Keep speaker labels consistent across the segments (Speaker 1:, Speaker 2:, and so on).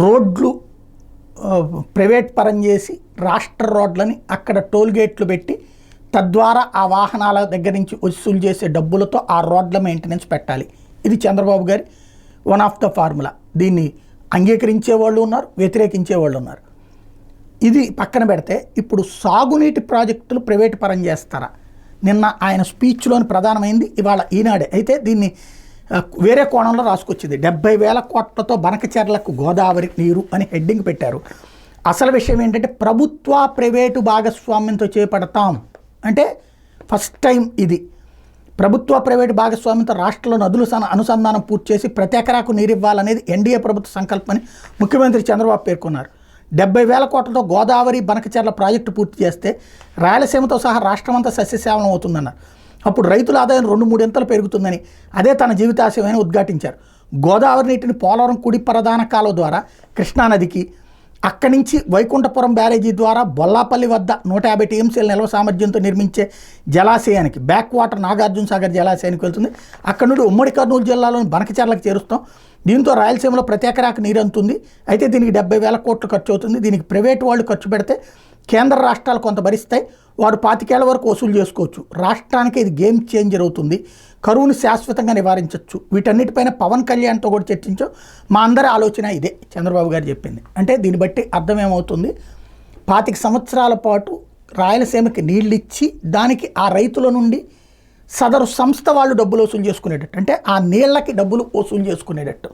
Speaker 1: రోడ్లు ప్రైవేట్ పరం చేసి రాష్ట్ర రోడ్లని అక్కడ టోల్ గేట్లు పెట్టి తద్వారా ఆ వాహనాల దగ్గర నుంచి వసూలు చేసే డబ్బులతో ఆ రోడ్ల మెయింటెనెన్స్ పెట్టాలి. ఇది చంద్రబాబు గారి వన్ ఆఫ్ ద ఫార్ములా. దీన్ని అంగీకరించే వాళ్ళు ఉన్నారు, వ్యతిరేకించే వాళ్ళు ఉన్నారు. ఇది పక్కన పెడితే ఇప్పుడు సాగునీటి ప్రాజెక్టులు ప్రైవేట్ పరం చేస్తారా? నిన్న ఆయన స్పీచ్లోని ప్రధానమైంది ఇవాళ ఈనాడే. అయితే దీన్ని వేరే కోణంలో రాసుకొచ్చింది. 70,000 కోట్లతో బనకచెర్లకు గోదావరి నీరు అని హెడ్డింగ్ పెట్టారు. అసలు విషయం ఏంటంటే ప్రభుత్వ ప్రైవేటు భాగస్వామ్యంతో చేపడతాం అంటే ఫస్ట్ టైం ఇది. ప్రభుత్వ ప్రైవేటు భాగస్వామ్యంతో రాష్ట్రంలో నదులు అనుసంధానం పూర్తి చేసి ప్రతి ఎకరాకు నీరు ఇవ్వాలనేది ఎన్డీఏ ప్రభుత్వ సంకల్పమని ముఖ్యమంత్రి చంద్రబాబు పేర్కొన్నారు. 70,000 కోట్లతో గోదావరి బనకచెర్ల ప్రాజెక్టు పూర్తి చేస్తే రాయలసీమతో సహా రాష్ట్రమంతా సస్యశ్యామలం అవుతుందన్నారు. అప్పుడు రైతుల ఆదాయం 2-3 ఇంతలు పెరుగుతుందని, అదే తన జీవితాశయమని ఉద్ఘాటించారు. గోదావరి నీటిని పోలవరం కుడి ప్రధాన కాలువ ద్వారా కృష్ణానదికి, అక్కడి నుంచి వైకుంఠపురం బ్యారేజీ ద్వారా బొల్లాపల్లి వద్ద 150 టీఎంసీల నిల్వ సామర్థ్యంతో నిర్మించే జలాశయానికి, బ్యాక్ వాటర్ నాగార్జున సాగర్ జలాశయానికి వెళ్తుంది. అక్కడ నుండి ఉమ్మడి కర్నూలు జిల్లాలోని బనకచెర్లకు చేరుస్తాం. దీంతో రాయలసీమలో ప్రతి ఎకరాకు నీరు అందుతుంది. అయితే దీనికి 70,000 కోట్లు ఖర్చు అవుతుంది. దీనికి ప్రైవేటు వాళ్ళు ఖర్చు పెడితే కేంద్ర రాష్ట్రాలు కొంత భరిస్తాయి. వారు 25 ఏళ్ల వరకు వసూలు చేసుకోవచ్చు. రాష్ట్రానికి ఇది గేమ్ చేంజర్ అవుతుంది. కరువును శాశ్వతంగా నివారించవచ్చు. వీటన్నిటిపైన పవన్ కళ్యాణ్తో కూడా చర్చించాం. మా అందరి ఆలోచన ఇదే చంద్రబాబు గారు చెప్పింది. అంటే దీన్ని బట్టి అర్థం ఏమవుతుంది, 25 సంవత్సరాల పాటు రాయలసీమకి నీళ్ళు ఇచ్చి దానికి ఆ రైతుల నుండి సదరు సంస్థ వాళ్ళు డబ్బులు వసూలు చేసుకునేటట్టు, అంటే ఆ నీళ్లకి డబ్బులు వసూలు చేసుకునేటట్టు.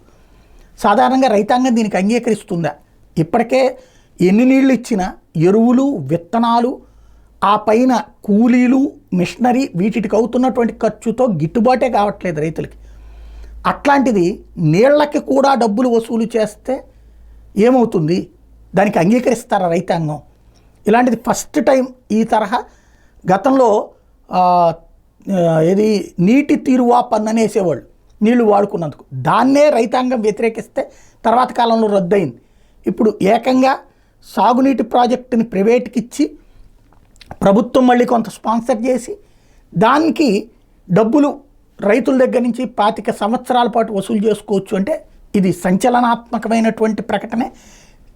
Speaker 1: సాధారణంగా రైతాంగం దీనికి అంగీకరిస్తుందా? ఇప్పటికే ఎన్ని నీళ్ళు ఇచ్చినా ఎరువులు, విత్తనాలు, ఆ పైన కూలీలు, మిషనరీ, వీటికి అవుతున్నటువంటి ఖర్చుతో గిట్టుబాటే కావట్లేదు రైతులకి. అట్లాంటిది నీళ్లకి కూడా డబ్బులు వసూలు చేస్తే ఏమవుతుంది? దానికి అంగీకరిస్తారా రైతాంగం? ఇలాంటిది ఫస్ట్ టైం ఈ తరహా. గతంలో ఏది నీటి తీరువా పన్ను అనేసేవాళ్ళు నీళ్లు వాడుకున్నందుకు, దాన్నే రైతాంగం వ్యతిరేకిస్తే తర్వాత కాలంలో రద్దయింది. ఇప్పుడు ఏకంగా సాగునీటి ప్రాజెక్టుని ప్రైవేట్కి ఇచ్చి ప్రభుత్వం మళ్ళీ కొంత స్పాన్సర్ చేసి దానికి డబ్బులు రైతుల దగ్గర నుంచి 25 సంవత్సరాల పాటు వసూలు చేసుకోవచ్చు అంటే ఇది సంచలనాత్మకమైనటువంటి ప్రకటనే,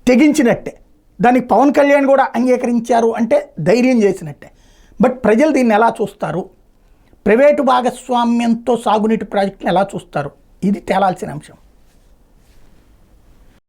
Speaker 1: తెగించినట్టే. దానికి పవన్ కళ్యాణ్ కూడా అంగీకరించారు అంటే ధైర్యం చేసినట్టే. బట్ ప్రజలు దీన్ని ఎలా చూస్తారు? ప్రైవేటు భాగస్వామ్యంతో సాగునీటి ప్రాజెక్టులు ఎలా చూస్తారు? ఇది తేలాల్సిన అంశం.